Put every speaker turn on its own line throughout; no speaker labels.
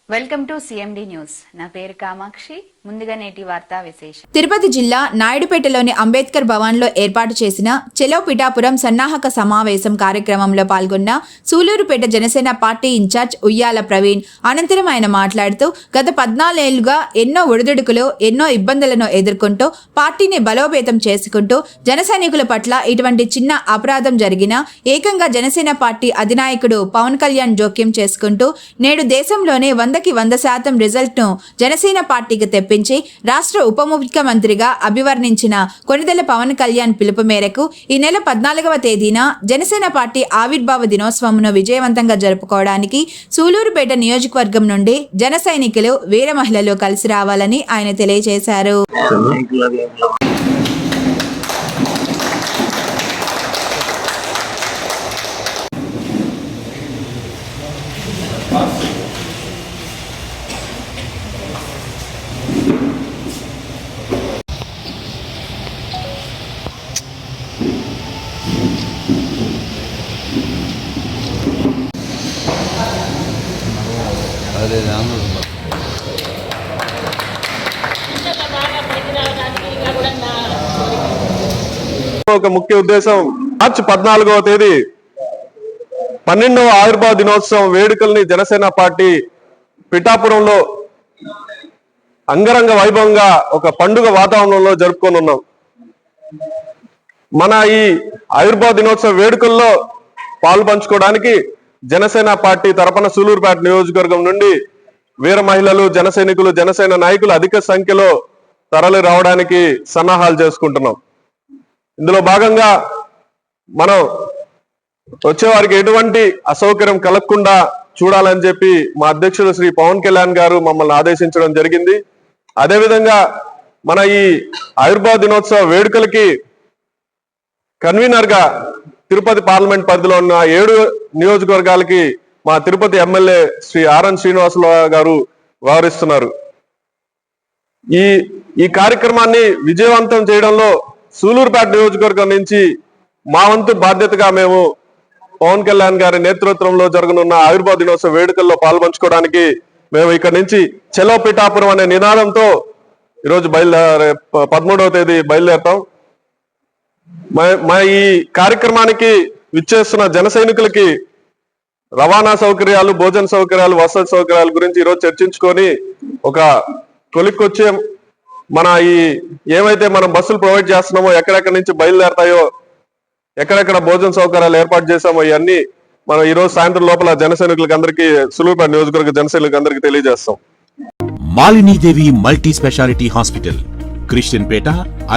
Welcome to CMD news. నా పేరు కామాక్షి. ముందుగా నేటి వార్తా విశేషం.
తిరుపతి జిల్లా నాయుడుపేటలోని అంబేద్కర్ భవన్లో ఏర్పాటు చేసిన చెలో పిఠాపురం సన్నాహక సమావేశం కార్యక్రమంలో పాల్గొన్న సూలూరుపేట జనసేన పార్టీ ఇన్ఛార్జ్ ఉయ్యాల ప్రవీణ్ అనంతరం ఆయన మాట్లాడుతూ గత 14 ఏళ్లుగా ఎన్నో ఒడిదుడుకులు ఎన్నో ఇబ్బందులను ఎదుర్కొంటూ పార్టీని బలోపేతం చేసుకుంటూ జనసైనికుల పట్ల ఇటువంటి చిన్న అపరాధం జరిగినా ఏకంగా జనసేన పార్టీ అధినాయకుడు పవన్ కళ్యాణ్ జోక్యం చేసుకుంటూ నేడు దేశంలోనే 100% రిజల్ట్ ను జనసేన పార్టీకి తెప్పించి రాష్ట్ర ఉప ముఖ్యమంత్రిగా అభివర్ణించిన కొణిదెల పవన్ కళ్యాణ్ పిలుపు మేరకు ఈ నెల 14వ తేదీన జనసేన పార్టీ ఆవిర్భావ దినోత్సవంను విజయవంతంగా జరుపుకోవడానికి సూలూరుపేట నియోజకవర్గం నుండి జన సైనికులు వీర మహిళలు కలిసి రావాలని ఆయన తెలియజేశారు.
ఒక ముఖ్య ఉద్దేశం మార్చి 14వ తేదీ 12వ ఆవిర్భావ దినోత్సవం వేడుకల్ని జనసేన పార్టీ పిఠాపురంలో అంగరంగ వైభవంగా ఒక పండుగ వాతావరణంలో జరుపుకొని ఉన్నాం. మన ఈ ఆవిర్భావ దినోత్సవ వేడుకల్లో పాలు పంచుకోవడానికి జనసేన పార్టీ తరపున సూలూరుపేట నియోజకవర్గం నుండి వీర మహిళలు జన సైనికులు జనసేన నాయకులు అధిక సంఖ్యలో తరలి రావడానికి సన్నాహాలు చేసుకుంటున్నాం. ఇందులో భాగంగా మనం వచ్చేవారికి ఎటువంటి అసౌకర్యం కలగకుండా చూడాలని చెప్పి మా అధ్యక్షుడు శ్రీ పవన్ కళ్యాణ్ గారు మమ్మల్ని ఆదేశించడం జరిగింది. అదేవిధంగా మన ఈ ఆవిర్భావ దినోత్సవ వేడుకలకి కన్వీనర్ గా తిరుపతి పార్లమెంట్ పరిధిలో ఉన్న 7 నియోజకవర్గాలకి మా తిరుపతి ఎమ్మెల్యే శ్రీ ఆర్ఎన్ శ్రీనివాసరావు గారు వ్యవహరిస్తున్నారు. ఈ కార్యక్రమాన్ని విజయవంతం చేయడంలో సూలూరుపేట నియోజకవర్గం నుంచి మా వంతు బాధ్యతగా మేము పవన్ కళ్యాణ్ గారి నేతృత్వంలో జరగనున్న ఆవిర్భావ దినోత్సవ వేడుకల్లో పాల్పంచుకోవడానికి మేము ఇక్కడ నుంచి చెలో పిఠాపురం అనే నినాదంతో ఈరోజు 13వ తేదీ బయలుదేరతాం. మా ఈ కార్యక్రమానికి విచ్చేస్తున్న జన సైనికులకి రవాణా సౌకర్యాలు, భోజన సౌకర్యాలు, వసతి సౌకర్యాల గురించి ఈరోజు చర్చించుకొని ఒక కొలిక్కొచ్చే మన ఈ ఏమైతే మనం బస్సులు ప్రొవైడ్ చేస్తున్నామో ఎక్కడెక్కడి నుంచి బయలుదేరతాయో ఎక్కడెక్కడ భోజన సౌకర్యాలు ఏర్పాటు చేసామో ఇవన్నీ మనం ఈ రోజు సాయంత్రం లోపల జన సైనికులకి అందరికీ సూలూరుపేట నియోజకవర్గ జన సైనికులకి అందరికీ తెలియజేస్తాం.
Malinidevi multi speciality hospital, Christian Peta,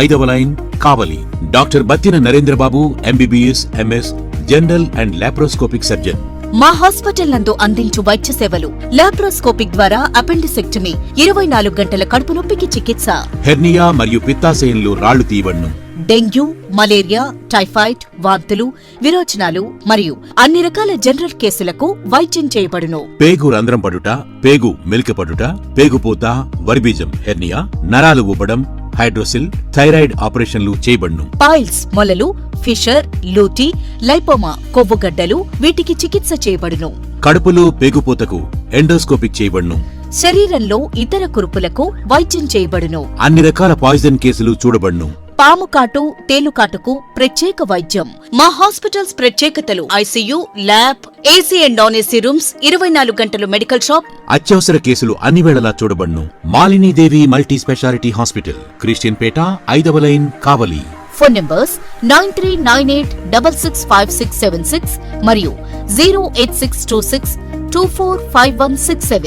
5వ line, Kavali. Doctor Battina Narendrababu, MBBS, MS, general and laparoscopic surgeon.
మా హాస్పిటల్ నందు అందించు వైద్య సేవలు: లాప్రోస్కోపిక్ ద్వారా అపెండిసెక్టమీ, 24 గంటల కడుపు నొప్పికి చికిత్స,
హెర్నియా మరియు పిత్తాశయంలో రాళ్లు తీయబడును,
డెంగ్యూ, మలేరియా, టైఫాయిడ్, వాంతులు, విరోచనాలు మరియు అన్ని రకాల జనరల్ కేసులకు వైద్యం చేయబడును.
పేగు రంధ్రం పడుట, పేగు మెలికపడుట, పేగుపూత, వర్బీజం, హెర్నియా, నరాలు ఊపడం, హైడ్రోసిల్, థైరాయిడ్ ఆపరేషన్లు చేయబడును.
పైల్స్, మొలలు, ఫిషర్, లూటీ, లైపోమా, కొవ్వుగడ్డలు, వీటికి చికిత్స చేయబడును.
కడుపులో పేగుపూతకు ఎండోస్కోపిక్ చేయబడును.
శరీరంలో ఇతర కురుపులకు వైద్యం చేయబడును.
అన్ని రకాల పాయిజన్ కేసులు చూడబడును.
పాము కాటు, తేలుకాటుకు ప్రత్యేక వైద్యం. మా హాస్పిటల్స్ ప్రత్యేకతలు: ICU, lab, AC and non AC rooms, 24 గంటలు మెడికల్ షాప్.
అత్యవసర కేసులు అన్ని వేళలా చూడబడును. Malinidevi multi speciality hospital, Christian Peta, 5వ లైన్, కావలి.
ఫోన్ నంబర్స్ 9398665676 మరియు 08626245167.